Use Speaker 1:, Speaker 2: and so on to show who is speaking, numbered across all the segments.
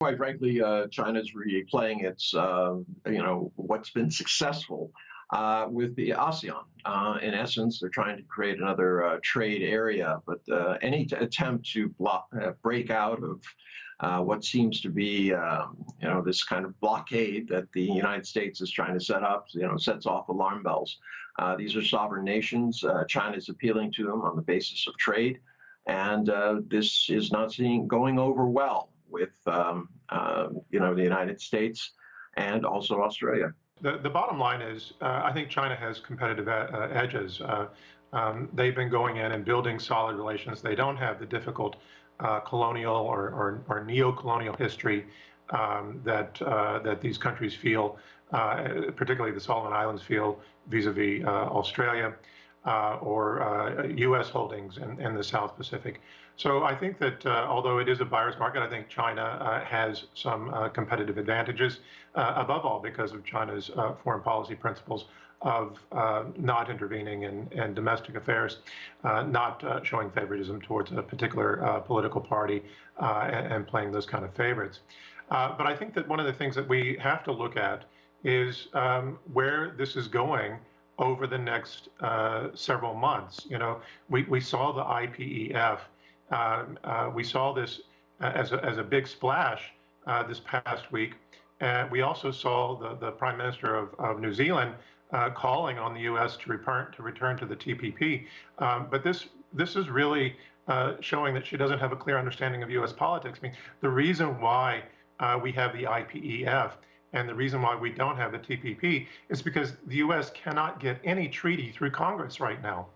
Speaker 1: Quite frankly, China's replaying its, what's been successful with the ASEAN. In essence, they're trying to create another trade area, but any attempt to break out of what seems to be, this kind of blockade that the United States is trying to set up, sets off alarm bells. These are sovereign nations. China is appealing to them on the basis of trade, and this is not going over well with the United States and also Australia.
Speaker 2: The bottom line is, I think China has competitive edges. They've been going in and building solid relations. They don't have the difficult colonial or neo-colonial history that these countries feel, particularly the Solomon Islands feel vis-a-vis Australia or U.S. holdings in the South Pacific. So I think that although it is a buyer's market, I think China has some competitive advantages, above all because of China's foreign policy principles of not intervening in domestic affairs, not showing favoritism towards a particular political party and playing those kind of favorites. But I think that one of the things that we have to look at is where this is going over the next several months. We saw the IPEF. We saw this as a big splash this past week. We also saw the Prime Minister of New Zealand calling on the U.S. to return to the TPP. But this is really showing that she doesn't have a clear understanding of U.S. politics. I mean, the reason why we have the IPEF and the reason why we don't have the TPP is because the U.S. cannot get any treaty through Congress right now.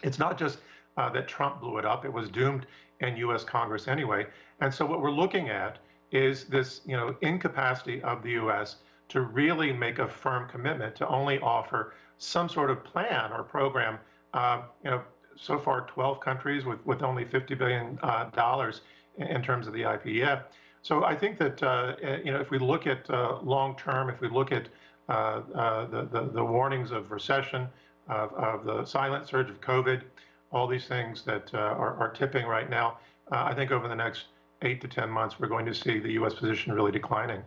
Speaker 2: It's not just that Trump blew it up. It was doomed in U.S. Congress anyway. And so what we're looking at is this, incapacity of the U.S. to really make a firm commitment to only offer some sort of plan or program. So far 12 countries with only $50 billion in terms of the IPEF. So I think that if we look at long term, if we look at the warnings of recession, of the silent surge of COVID, all these things that are tipping right now, I think over the next 8 to 10 months, we're going to see the U.S. position really declining.